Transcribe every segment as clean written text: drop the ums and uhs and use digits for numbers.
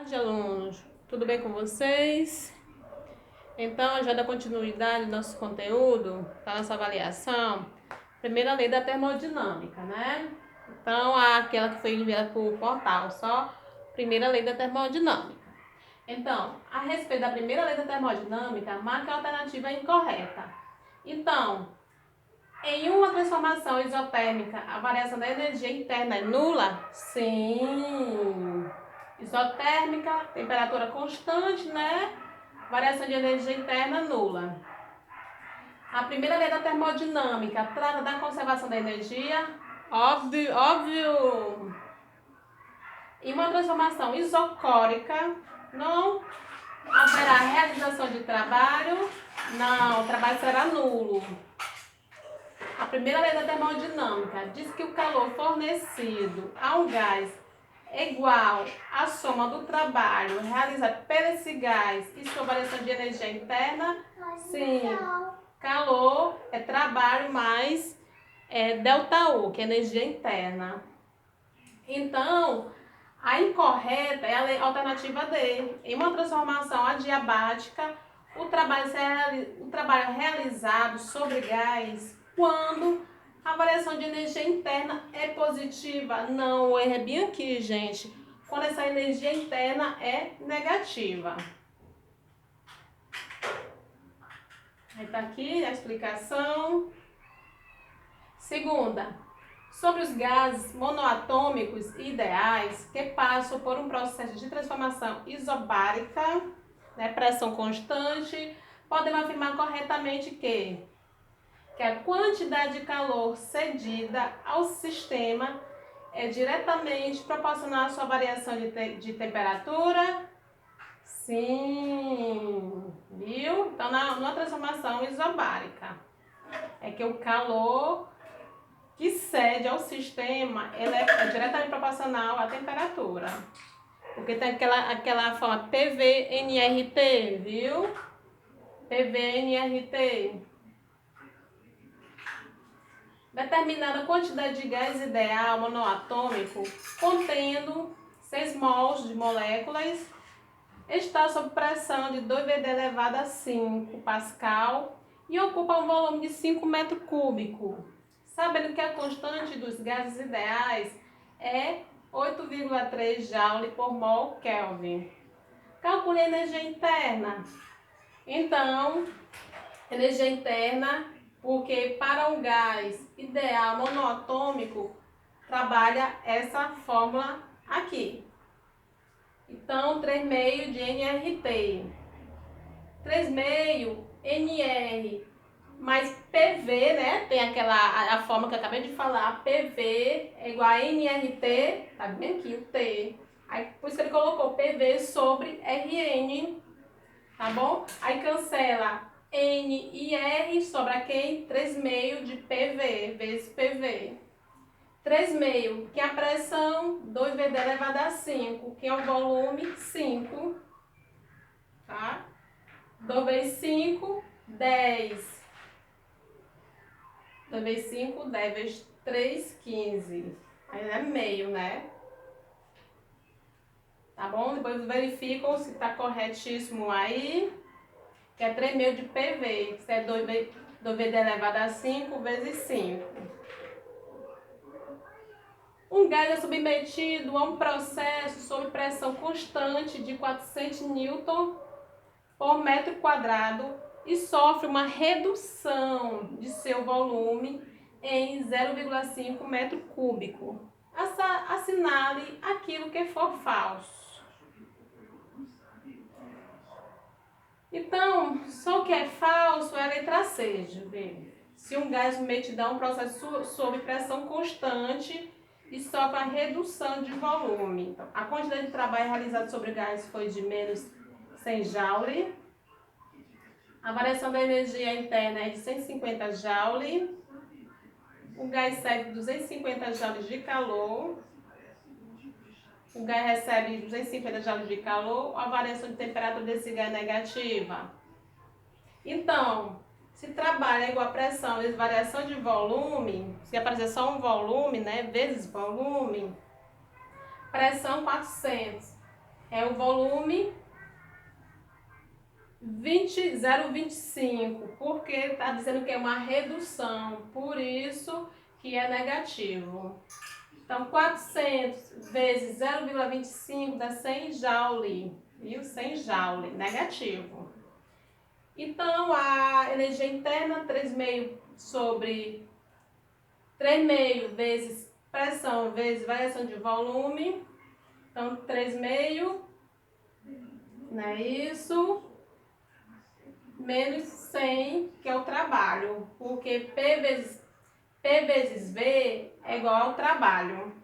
Tarde, alunos, tudo bem com vocês? Então, já dá continuidade ao nosso conteúdo, para nossa avaliação. Primeira lei da termodinâmica, né? Então, aquela que foi enviada por portal, só primeira lei da termodinâmica. Então, a respeito da primeira lei da termodinâmica, marque a alternativa incorreta. Então, em uma transformação isotérmica, a variação da energia interna é nula? Sim. Isotérmica, temperatura constante, né? Variação de energia interna nula. A primeira lei da termodinâmica trata da conservação da energia? Óbvio, óbvio. Em uma transformação isocórica, não haverá realização de trabalho? Não, o trabalho será nulo. A primeira lei da termodinâmica diz que o calor fornecido a um gás é igual à soma do trabalho realizado por esse gás e sua variação de energia interna. Sim, calor é trabalho mais ΔU, que é energia interna. Então, a incorreta é a alternativa D. Em uma transformação adiabática, o trabalho realizado sobre gás quando a variação de energia interna é positiva. Não, o erro é bem aqui, gente. Quando essa energia interna é negativa. Aí tá aqui a explicação. Segunda, sobre os gases monoatômicos ideais que passam por um processo de transformação isobárica, né, pressão constante, podemos afirmar corretamente que a quantidade de calor cedida ao sistema é diretamente proporcional à sua variação de temperatura? Sim, viu? Então, numa transformação isobárica, é que o calor que cede ao sistema ele é diretamente proporcional à temperatura. Porque tem aquela forma PV-nRT, viu? PV-nRT. Determinada quantidade de gás ideal monoatômico contendo 6 mols de moléculas está sob pressão de 2 vezes elevado a 5 pascal e ocupa um volume de 5 metros cúbicos. Sabendo que a constante dos gases ideais é 8,3 Joule por mol Kelvin. Calcule a energia interna. Então, energia interna, porque para um gás ideal monoatômico, trabalha essa fórmula aqui. Então, 3,5 de nRT. 3,5 NR mais PV, né? Tem a forma que eu acabei de falar. PV é igual a nRT, tá bem aqui o T. Aí, por isso que ele colocou PV sobre RN, tá bom? Aí cancela N e R, sobra quem? 3,5 de PV vezes PV. 3,5, que é a pressão, 2 vezes elevado a 5, que é o volume, 5, tá? 2 vezes 5, 10. 2 vezes 5, 10 vezes 3, 15. Aí é meio, né? Tá bom? Depois verificam se tá corretíssimo aí. Que é 3,5 de PV, que é 2 vezes elevado a 5 vezes 5. Um gás é submetido a um processo sob pressão constante de 400 Newton por metro quadrado e sofre uma redução de seu volume em 0,5 metro cúbico. Assinale aquilo que for falso. Então, só o que é falso é a letra C, gente. Se um gás submetido a um processo sob pressão constante e sofre a redução de volume. Então, a quantidade de trabalho realizado sobre o gás foi de menos 100 Joule. A variação da energia interna é de 150 Joule. O gás recebe 250 joules de calor. O gás recebe 250 joules de calor. A variação de temperatura desse gás é negativa. Então, se trabalho é igual a pressão vezes variação de volume, se aparecer só um volume, né, vezes volume, pressão 400. é o volume 0,25, porque está dizendo que é uma redução, por isso que é negativo. Então, 400 vezes 0,25 dá 100 joule, viu? 100 joule, negativo. Então, a energia interna, 3,5 sobre 3,5 vezes pressão vezes variação de volume. Então, 3,5, não é isso? Menos 100, que é o trabalho, porque P vezes V é igual ao trabalho,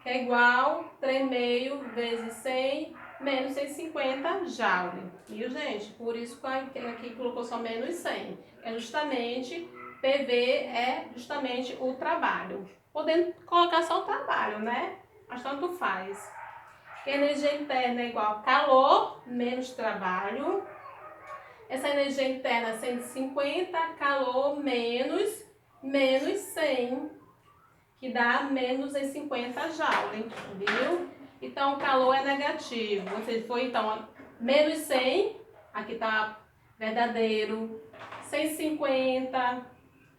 que é igual 3,5 vezes 100 menos 150 joule, viu, gente? Por isso que aqui colocou só menos 100, é justamente, PV é justamente o trabalho, podendo colocar só o trabalho, né? Mas tanto faz. Energia interna é igual a calor menos trabalho. Essa energia interna 150, calor menos 100, que dá menos 50 joule, viu? Então, o calor é negativo. Você foi, então, menos 100, aqui tá verdadeiro. 150,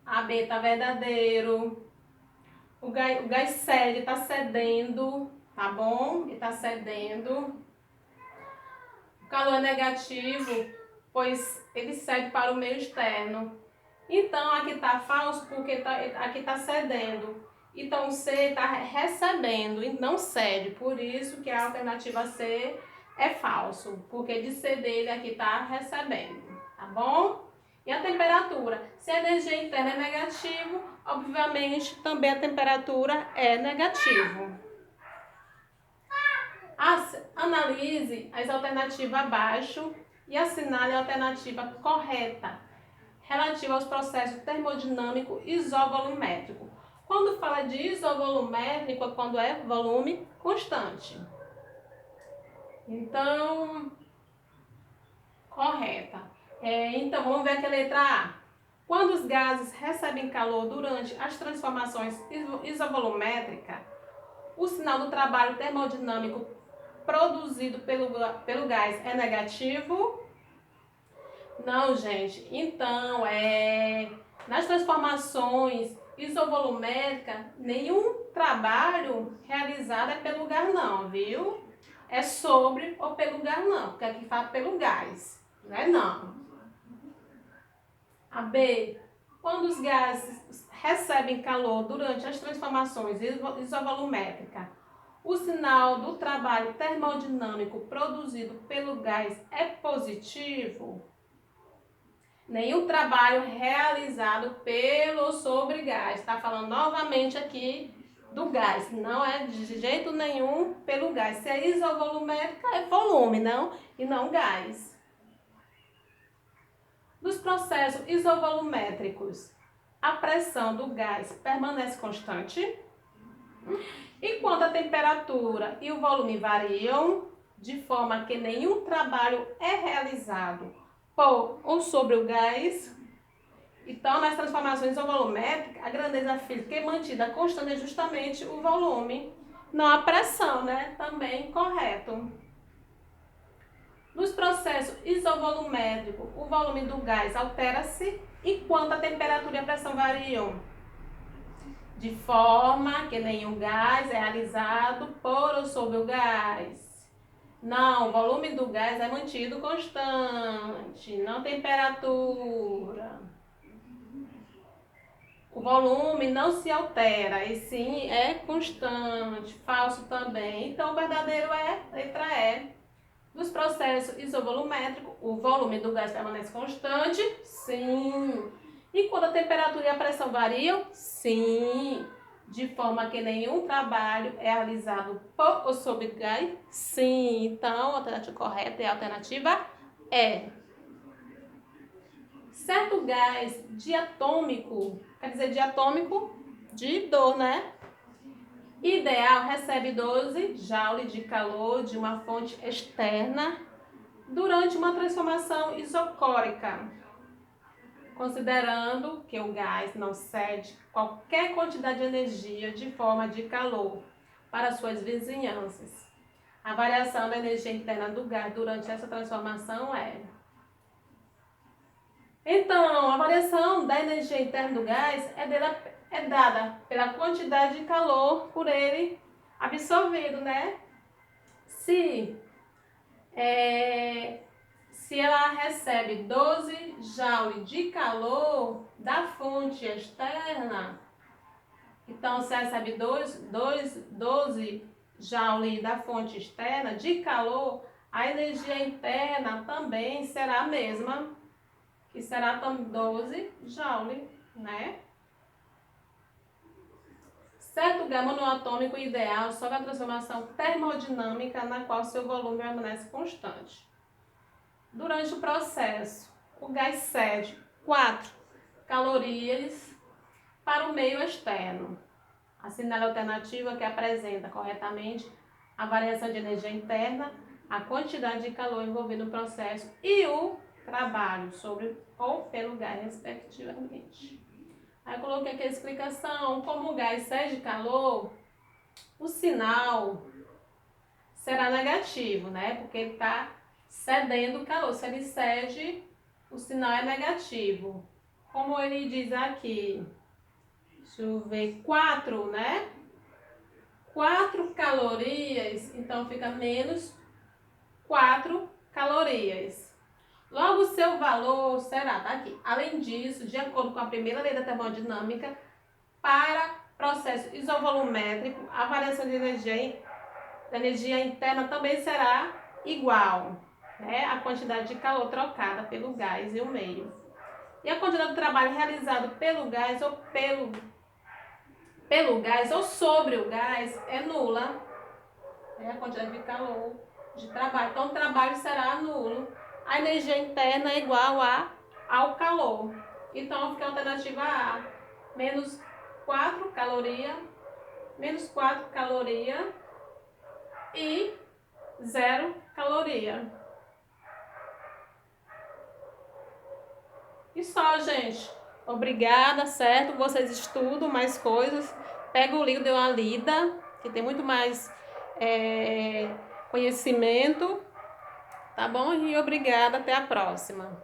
AB tá verdadeiro. O gás cede, tá cedendo, tá bom? Ele tá cedendo. O calor é negativo, pois ele cede para o meio externo. Então, aqui está falso porque aqui está cedendo. Então, C está recebendo e não cede. Por isso que a alternativa C é falso, porque de ceder ele aqui está recebendo, tá bom? E a temperatura? Se a energia interna é negativo, obviamente também a temperatura é negativo. Analise as alternativas abaixo e assinale a alternativa correta relativa aos processos termodinâmico isovolumétrico. Quando fala de isovolumétrico é quando é volume constante. Então, correta. Então, vamos ver aqui a letra A. Quando os gases recebem calor durante as transformações isovolumétricas, o sinal do trabalho termodinâmico produzido pelo gás é negativo? Não, gente. Então, nas transformações isovolumétricas, nenhum trabalho realizado é pelo gás não, viu? É sobre ou pelo gás não, porque aqui fala pelo gás, né? Não. A B. Quando os gases recebem calor durante as transformações isovolumétricas, o sinal do trabalho termodinâmico produzido pelo gás é positivo? Nenhum trabalho realizado pelo ou sobre gás. Está falando novamente aqui do gás. Não é de jeito nenhum pelo gás. Se é isovolumétrica, é volume, não? E não gás. Nos processos isovolumétricos, a pressão do gás permanece constante? Enquanto a temperatura e o volume variam, de forma que nenhum trabalho é realizado por ou sobre o gás. Então, nas transformações isovolumétricas, a grandeza física é mantida constante é justamente o volume, não a pressão, né? Também correto. Nos processos isovolumétricos, o volume do gás altera-se enquanto a temperatura e a pressão variam, de forma que nenhum gás é realizado por ou sobre o gás. Não, o volume do gás é mantido constante, não temperatura. O volume não se altera, e sim é constante, falso também. Então, o verdadeiro é letra E. Nos processos isovolumétricos, o volume do gás permanece constante? Sim. E quando a temperatura e a pressão variam? Sim. De forma que nenhum trabalho é realizado por ou sobre gás? Sim. Então, a alternativa correta é a alternativa E. Certo gás diatômico, quer dizer diatômico de dor, né? Ideal recebe 12 joule de calor de uma fonte externa durante uma transformação isocórica, considerando que o gás não cede qualquer quantidade de energia de forma de calor para suas vizinhanças. A variação da energia interna do gás durante essa transformação é... Então, a variação da energia interna do gás é dada pela quantidade de calor por ele absorvido, né? Se ela recebe 12 joules de calor da fonte externa, então se ela recebe 12 joules da fonte externa de calor, a energia interna também será a mesma, que será 12 joules, né? Certo gama no atômico ideal sob a transformação termodinâmica na qual seu volume permanece constante. Durante o processo, o gás cede 4 calorias para o meio externo. Assinale a alternativa que apresenta corretamente a variação de energia interna, a quantidade de calor envolvido no processo e o trabalho sobre ou pelo gás, respectivamente. Aí eu coloquei aqui a explicação, como o gás cede calor, o sinal será negativo, né? Porque ele está cedendo calor. Se ele cede, o sinal é negativo. Como ele diz aqui, deixa eu ver, 4, né? 4 calorias, então fica menos 4 calorias. Logo, o seu valor será, tá aqui. Além disso, de acordo com a primeira lei da termodinâmica, para processo isovolumétrico, a variação de energia interna também será igual, né? A quantidade de calor trocada pelo gás e o meio. E a quantidade de trabalho realizado pelo gás ou sobre o gás é nula. É a quantidade de calor de trabalho. Então, o trabalho será nulo. A energia interna é igual ao calor. Então, fica a alternativa A. Menos 4 calorias. Menos 4 calorias. E 0 caloria. E só, gente. Obrigada, certo? Vocês estudam mais coisas. Pega o livro, dê uma lida, que tem muito mais conhecimento. Tá bom? E obrigada. Até a próxima.